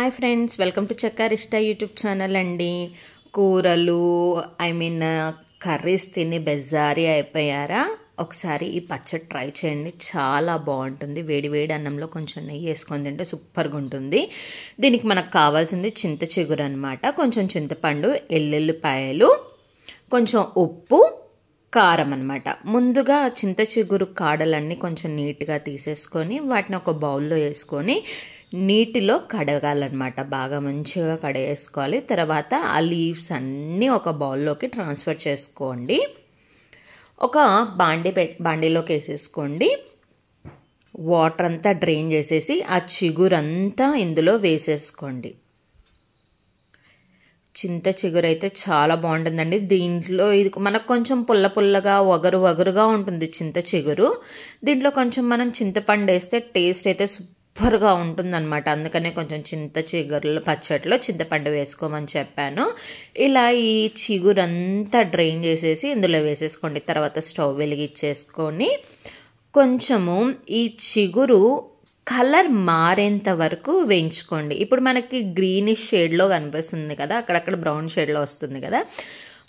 Hi friends, welcome to చెక్కారిష్ట YouTube channel అండి. కూరలు కర్రీస్ తిని బెజారీ అయిపోయారా? ఒకసారి ఈ పచ్చడి ట్రై చేయండి, చాలా బాగుంటుంది. వేడి వేడి అన్నంలో కొంచెం నెయ్యి వేసుకొని తింటే సూపర్గా ఉంటుంది. దీనికి మనకు కావాల్సింది చింత చిగురు అనమాట. కొంచెం చింతపండు, ఎల్లుల్లిపాయలు, కొంచెం ఉప్పు, కారం అనమాట. ముందుగా చింత చిగురు కాడలన్నీ కొంచెం నీట్గా తీసేసుకొని వాటిని ఒక బౌల్లో వేసుకొని నీటిలో కడగాలన్నమాట. బాగా మంచిగా కడిగేసుకోవాలి. తర్వాత ఆ లీవ్స్ అన్నీ ఒక బౌల్లోకి ట్రాన్స్ఫర్ చేసుకోండి. ఒక బాండీలోకి వేసేసుకోండి. వాటర్ అంతా డ్రైన్ చేసేసి ఆ చిగురంతా ఇందులో వేసేసుకోండి. చింత చిగురు అయితే చాలా బాగుంటుందండి. దీంట్లో ఇది మనకు కొంచెం పుల్లగా వగరుగా ఉంటుంది చింత చిగురు. దీంట్లో కొంచెం మనం చింతపండు వేస్తే టేస్ట్ అయితే సూపర్గా ఉంటుందన్నమాట. అందుకనే కొంచెం చింత చిగురుల పచ్చడిలో చింతపండు వేసుకోమని చెప్పాను. ఇలా ఈ చిగురంతా డ్రైన్ చేసేసి ఇందులో వేసేసుకోండి. తర్వాత స్టవ్ వెలిగించేసుకొని కొంచెము ఈ చిగురు కలర్ మారేంత వరకు వేయించుకోండి. ఇప్పుడు మనకి గ్రీనిష్ షేడ్లో కనిపిస్తుంది కదా, అక్కడక్కడ బ్రౌన్ షేడ్లో వస్తుంది కదా.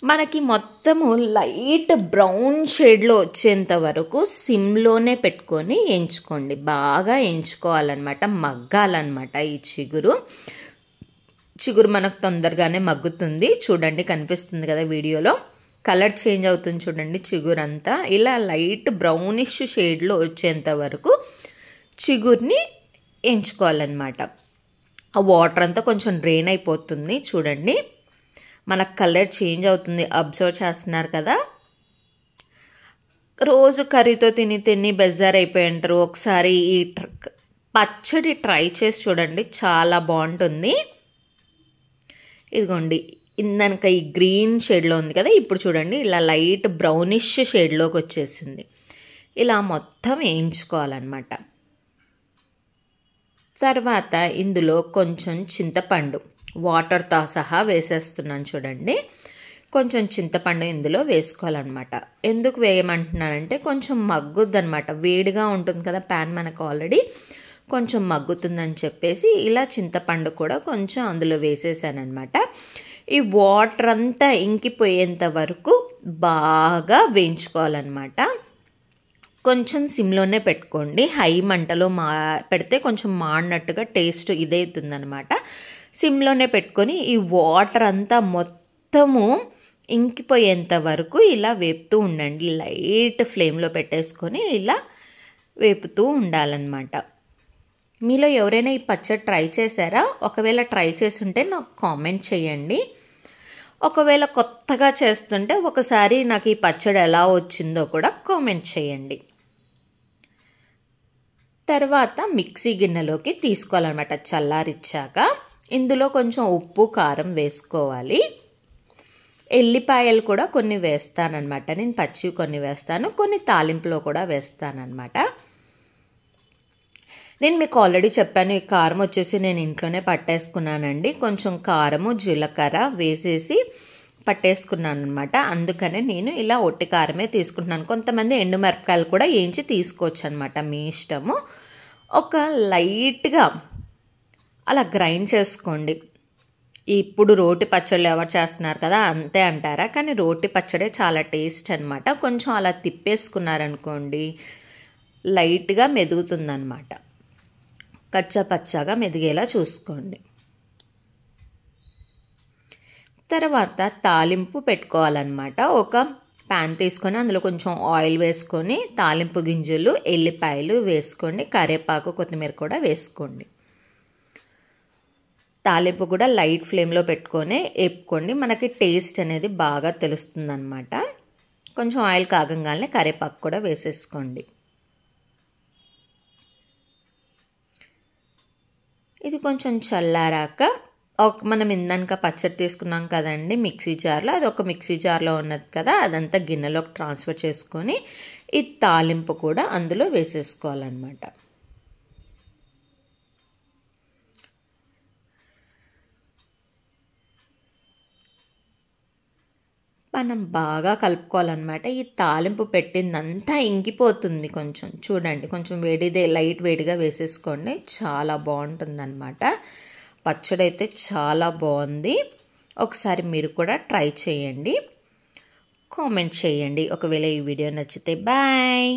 మనకి మొత్తము లైట్ బ్రౌన్ షేడ్లో వచ్చేంత వరకు సిమ్లోనే పెట్టుకొని వేయించుకోండి. బాగా వేయించుకోవాలన్నమాట, మగ్గాలన్నమాట. ఈ చిగురు మనకు తొందరగానే మగ్గుతుంది. చూడండి, కనిపిస్తుంది కదా వీడియోలో, కలర్ చేంజ్ అవుతుంది చూడండి. చిగురంతా ఇలా లైట్ బ్రౌనిష్ షేడ్లో వచ్చేంత వరకు చిగురిని వేయించుకోవాలన్నమాట. ఆ వాటర్ అంతా కొంచెం డ్రైన్ అయిపోతుంది. చూడండి, మనకు కలర్ చేంజ్ అవుతుంది. అబ్జర్వ్ చేస్తున్నారు కదా. రోజు కర్రీతో తిని బెజార్ అయిపోయి ఉంటారు. ఒకసారి ఈ పచ్చడి ట్రై చేసి చూడండి, చాలా బాగుంటుంది. ఇదిగోండి, ఇందాక ఈ గ్రీన్ షేడ్లో ఉంది కదా, ఇప్పుడు చూడండి ఇలా లైట్ బ్రౌనిష్ షేడ్లోకి వచ్చేసింది. ఇలా మొత్తం వేయించుకోవాలన్నమాట. తర్వాత ఇందులో కొంచెం చింతపండు వాటర్తో సహా వేసేస్తున్నాను చూడండి. కొంచెం చింతపండు ఇందులో వేసుకోవాలన్నమాట. ఎందుకు వేయమంటున్నానంటే కొంచెం మగ్గుద్ది అనమాట. వేడిగా ఉంటుంది కదా ప్యాన్, మనకు ఆల్రెడీ కొంచెం మగ్గుతుందని చెప్పేసి ఇలా చింతపండు కూడా కొంచెం అందులో వేసేసానమాట. ఈ వాటర్ అంతా ఇంకిపోయేంత వరకు బాగా వేయించుకోవాలన్నమాట. కొంచెం సిమ్లోనే పెట్టుకోండి. హై మంటలో పెడితే కొంచెం మాడినట్టుగా టేస్ట్ ఇదవుతుందనమాట. సిమ్లోనే పెట్టుకొని ఈ వాటర్ అంతా మొత్తము ఇంకిపోయేంత వరకు ఇలా వేపుతూ ఉండండి. లైట్ ఫ్లేమ్లో పెట్టేసుకొని ఇలా వేపుతూ ఉండాలన్నమాట. మీలో ఎవరైనా ఈ పచ్చడి ట్రై చేశారా? ఒకవేళ ట్రై చేసుంటే నాకు కామెంట్ చేయండి. ఒకవేళ కొత్తగా చేస్తుంటే ఒకసారి నాకు ఈ పచ్చడి ఎలా వచ్చిందో కూడా కామెంట్ చేయండి. తర్వాత మిక్సీ గిన్నెలోకి తీసుకోవాలన్నమాట. చల్లారిచ్చాక ఇందులో కొంచెం ఉప్పు, కారం వేసుకోవాలి. ఎల్లిపాయలు కూడా కొన్ని వేస్తానన్నమాట. నేను పచ్చివి కొన్ని వేస్తాను, కొన్ని తాలింపులో కూడా వేస్తానన్నమాట. నేను మీకు ఆల్రెడీ చెప్పాను, ఈ కారం వచ్చేసి నేను ఇంట్లోనే పట్టేసుకున్నానండి. కొంచెం కారము, జీలకర్ర వేసేసి పట్టేసుకున్నాను అనమాట. అందుకనే నేను ఇలా ఒట్టి కారమే తీసుకుంటున్నాను. కొంతమంది ఎండుమిరపకాయలు కూడా వేయించి తీసుకోవచ్చు అనమాట, మీ ఇష్టము. ఒక లైట్గా అలా గ్రైండ్ చేసుకోండి. ఇప్పుడు రోటి పచ్చళ్ళు ఎవరు చేస్తున్నారు కదా అంతే అంటారా, కానీ రోటి పచ్చడే చాలా టేస్ట్ అనమాట. కొంచెం అలా తిప్పేసుకున్నారనుకోండి, లైట్గా మెదుగుతుందన్నమాట. కచ్చా పచ్చాగా మెదిగేలా చూసుకోండి. తర్వాత తాలింపు పెట్టుకోవాలన్నమాట. ఒక ప్యాన్ తీసుకొని అందులో కొంచెం ఆయిల్ వేసుకొని తాలింపు గింజలు, ఎల్లిపాయలు వేసుకోండి. కరివేపాకు, కొత్తిమీర కూడా వేసుకోండి. తాలింపు కూడా లైట్ ఫ్లేమ్లో పెట్టుకొని వేపుకోండి. మనకి టేస్ట్ అనేది బాగా తెలుస్తుందన్నమాట. కొంచెం ఆయిల్ కాగంగానే కరివేపాకు కూడా వేసేసుకోండి. ఇది కొంచెం చల్లారాక మనం ఇందాక పచ్చడి తీసుకున్నాం కదండి మిక్సీ జార్లో, అది ఒక మిక్సీ జార్లో ఉన్నది కదా, అదంతా గిన్నెలోకి ట్రాన్స్ఫర్ చేసుకొని ఈ తాలింపు కూడా అందులో వేసేసుకోవాలన్నమాట. మనం బాగా కలుపుకోవాలన్నమాట. ఈ తాలింపు పెట్టిందంతా ఇంకిపోతుంది. కొంచెం చూడండి, కొంచెం లైట్ వేడిగా వేసేసుకోండి, చాలా బాగుంటుందన్నమాట. పచ్చడి అయితే చాలా బాగుంది. ఒకసారి మీరు కూడా ట్రై చేయండి, కామెంట్ చేయండి. ఒకవేళ ఈ వీడియో నచ్చితే బాయ్.